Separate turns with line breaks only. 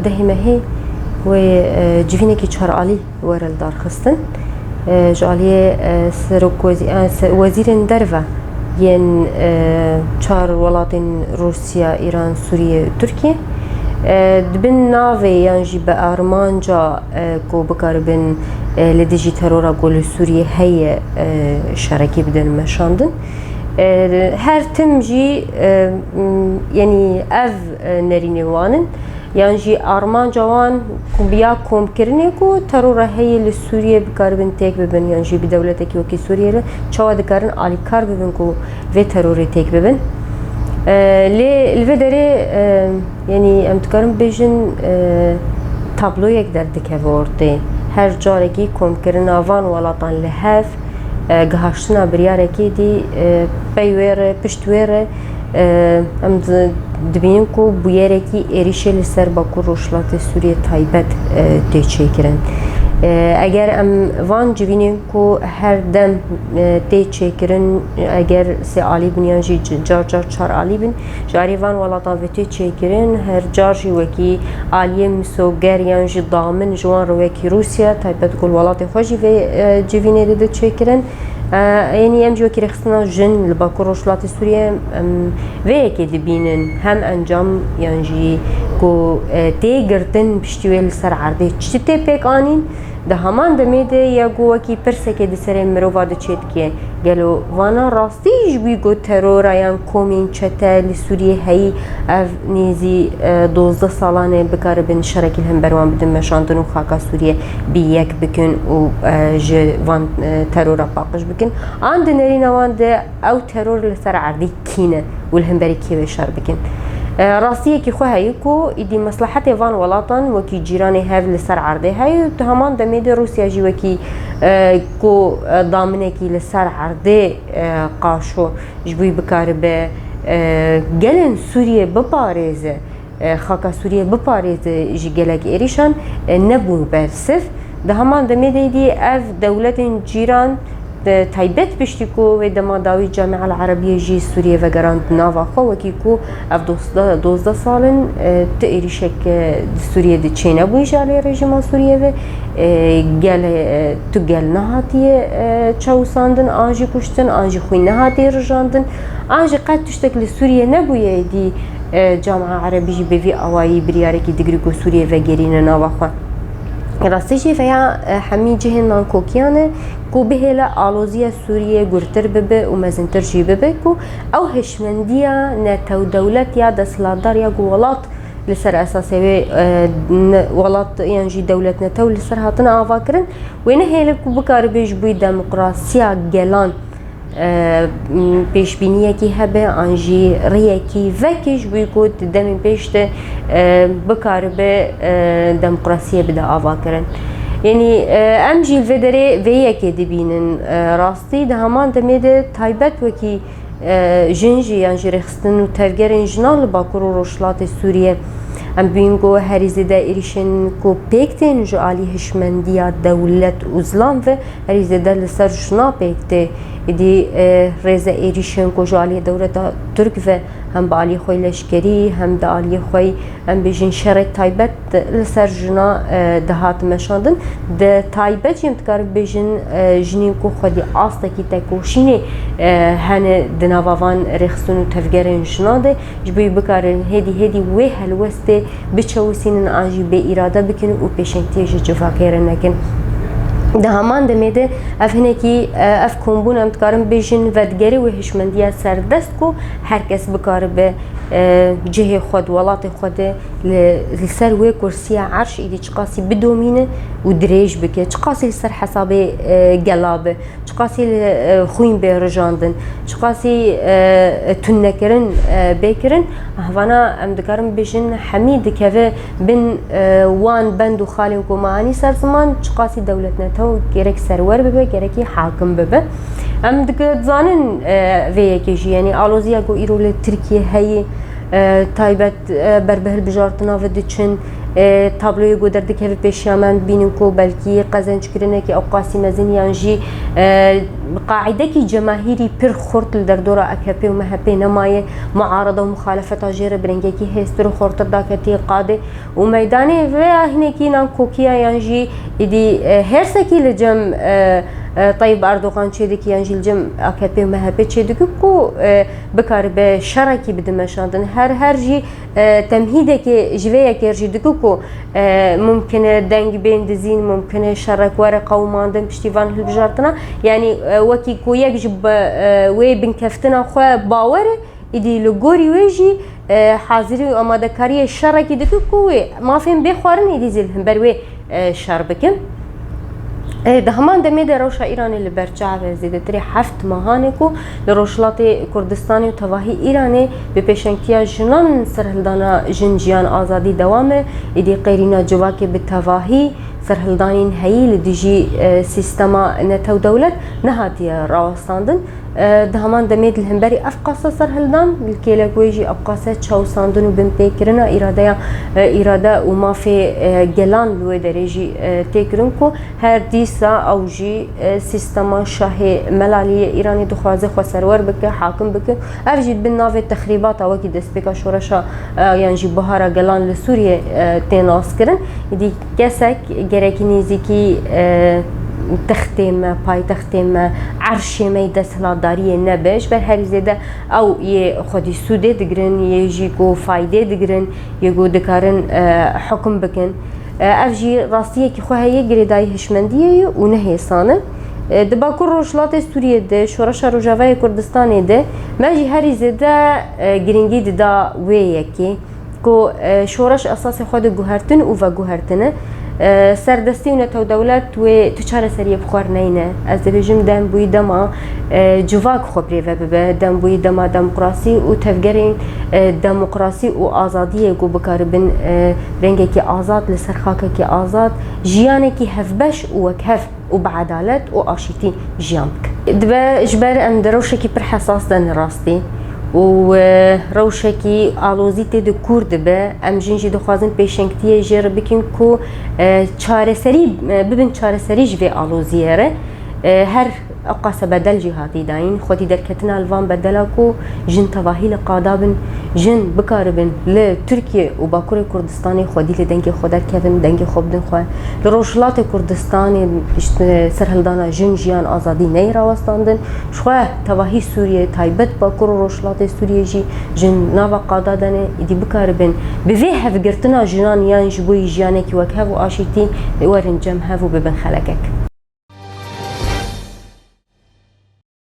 دهما هي و جوینێکی چارعالی وەرە دارخستن جالیه سەرۆک وەزیرên derve yên çar welatên Rusya, İran, Suriye, Türkiye dibin navê yan jî bi armanca ku bikaribin li dijî terora ku li Sûriye heye şerekî bidin meşandin. Her tim jî yanî ev nerînê wanin yan jî armanca wan biya komkirinê ku terora heye li Sûriye bikaribin têk bibin yan jî bi dewletekî wekî Sûriye re çawa dikarin alîkar bibin ku vê terorê têk bibin. Li vê derê yanî em dikarin bêjin tabloyek derdikeve ortê her carekî komkirina van welatan li hev gihaştina biryarekî dî pey wê re pişt wê re em dibînin ku bûyerekî êrişê li ser Bakur Rojhilatê Sûriye taybet tê çêkirin. Eger em van civînin ku her dem tê çêkirin eger sê alî bin yan jî car car çar alî bin jarî van welatan vê tê çêkirin her car jî wekî aliyê misoger yan jî damin ji wan re wekî Rusya taybet ku welatê xwe jî vê civînê de çêkirin. Yani em jî wekî rêxistina jin li Bakur Rojhilatê Sûriye vê yekê dibînin hem encam yan jî ku tê girtin piştî wê li ser erdê çi tê pêk anîn di heman demê de ya ku wekî pirsekê di serê mirova diçê dikiye gelo vana rastî ji bî ku terora yan komên çete li Sûriye heyî ev nêzî 12 salan ê bikaribin şerekî hember wan bidin meşandin û xaka Sûriye bî yek bikin û ji van terora paqij bikin an di nerîna wan de ew teror li ser erdê kîne û li hemberî kêvê şer bikin. Rastiyekî xwe heye ku îdî meslehetê van welatan wekî cîranê hev li ser erdê heye di heman demê de Rusya jî wekî ku daminekî li ser erdê qaşo ji bo bikaribe gelên Sûriye biparêze xaka Sûriye biparêze ji gelek êrîşan nebû bersiv di heman demê de dî ev dewletên cîran taybet piştî ku wê dema dawî Camîa Erabîyê jî Sûriye vegerand nava xwe wekî ku ev 12 salin ti êrişek Sûriye di çê nebûyî ji aliyê rejima Sûriye ve tu gel nehatiye çawsandin an jî kuştin an jî xwîn nehatiye rijandin an jî qet tiştek li Sûriye nebûye dî Camîa Erabî jî bi vî awayî biryarekî digirî ku Sûriye vegerîne nava xwe. Rastî jî veya hemî cihên nankokiyan e ku bihêle aloziya Sûriye gurtir bibe û mezintir jî bibe ku ew hişmendiya netewdewlet ya desthilatdar ya ku welat li ser esasê wê welat yan jî dewlet netew li ser hatine avakirin wê nehêle ku bikaribe ji bo demokrasiya gelan pêşbîniyekî hebe an jî rêyekî vekî ji bo ku demên pêş de bikaribe demokrasiyê bide avakirin. Yani em jî vê derê vê yekê dibînin rastî di heman demê de taybet wekî jin jî yan jî rêxistin û tevgerên jinan li Bakur Rojhilatê Sûriye em bînin ku herî zêde êrişên ku pêk tên ji alî hişmendiya dewlet û zilam ve herî zêde li ser jina pêk tê êdî rêze êrişên ku ji aliyê dewleta Türk ve hem bi aliyê xwe leşkerî hem de aliyê xwe em bêjin şerek taybet li ser jina dihat meşandin de taybet jî em dikarin bêjin jinên ku xwedî astekî tekoşînê hene di nava van rêxistin û tevgerên jina de ji bo bikarin hêdî hêdî wê helwestê biçewîsînin an jî bê îrade bikin û pêşengtiyê ji civakê re nekin. Di heman demê de ev hinekî ev kombûn em dikarin bêjin vedgerî û hişmendiya serdest ku herkes bikaribe cihê xwe di welatê xwe de li ser wê kursiya erş êdî çi qasî bidomîne û dirêj bike çi qasî li ser hesabê gela be çi qasî li xwîn bê rijandin çi qasî tunnekirin bêkirin hevana em dikarin bêjin hemî dikeve bin wan bend û xalên ku meanî ser ziman çi qasî dewlet netew gerek serwer bibe gerekî hakim bibe. Em dizanin vê yekê jî yanî aloziya ku îro li Tirkiye heyê taybet berbehil bijartina ve diçin تابلوی گو دردک هف پیشیامن بینن کو بلکی قزنج کرنه که او قاسی مزن یانجی قاعده کی جماهیری پر خورت لدردورا اکپی و مهپی نمایه معارضه و مخالفت جیر برنگه کی هستر خورت داکتی قاده و میدانه و هنکی نان کوکیا یانجی ایدی هر سکی لجم طيب أردوغان تشيدك ينجي الجم أكادبي ومهبة تشيدك كو بكار بشركي بدمشاندن هرجي تمهيدك جويك يرجي دكوكو ممكن دنگ بين دزين ممكن شرك ورقة وماندن بشتيفان هالبجارتنا يعني وكي كو يجب وي بنكفتنا خوا باور إدي لغوري ويجي حاضري وأماده كاري شركي دكوكو ما فين بيخوارن إدي زلهم بروي شربكم ده همان دمي ده روشا إيراني اللي برجع زيادة تري حفت مهانكو لروشلات كردستاني وتواهي إيراني ببيشنكيا جنان سرهلدانا جنجيان آزادي دوامه إدي قيرينا جواكي بالتواهي سرهلدانين هاي لديجي سيستما نتو دولت نهاتي راوستاندن ده همان دميد الهمبري أفقاسا سرهلدان الكيلا كويجي أفقاسا تشاو ساندن وبنبيكرنا إرادة وما في جلان لوي دريجي تيكرنكو هر ديسا أو جي سيستما شاهي ملالية إيراني دخوازي خسرور بك حاكم بك أفجد بالنافي التخريبات وكي دسبيكا شورشا يعني جي بهارا جلان لسوريا تيناس كرن دي كسك جريكي نيزيكي تختم پای تختم عرشی میده سلاداری نباش بر هر زده او یه خودی سوده دگرن یه جیکو فایده دگرن یه گو دکارن حکم بکن افجی راستیه که خواه یه گریدای هشمندیه و نه سانه دباکر روشلات سوریه ده شورش روجاوای کردستان ده ماجی هر زده گرینگی دا ویه که کو شورش اساس خود گوهرتن و گوهرتنه سردستی و نتو دولت و تچاره سریع بخور نینه از دبیجم دم بوی دما جواک خبری و به دم بوی دما دموکراسی و تفکرین دموکراسی و آزادی کو بکاربن رنگی که آزاد لسرخاکه که آزاد جیانه که هفبش و کف و بعدالت و آشتی جیانک دبا جبر ام دروشه کی پر حساس دن راستی و روشکی آلوزیت دو کرد به ام جنجی دخوازن پیشنگتیه جر بکن کو چاره سری ببین چاره سری جوی آلوزیه ره هر اقاس بدل جهاتی داین خودی در کتنا الوان بدلا کو جن تواهیل قادابن جن بکاربن ل ترکیه و باکور کردستانی خودی لدنگ خودر کردن دنگ خوبدن خواه لروشلات کردستانی سرهلدانا جن جیان آزادی نی راوستاندن شوه تواهی سوریه تایبت باکور روشلات سوریه جی جن ناوا قادادنه ایدی بکاربن بوی هفگرتنا جنان یان جبوی جیانه کی وک هفو آشیتی ورن جم هفو ببن خلقک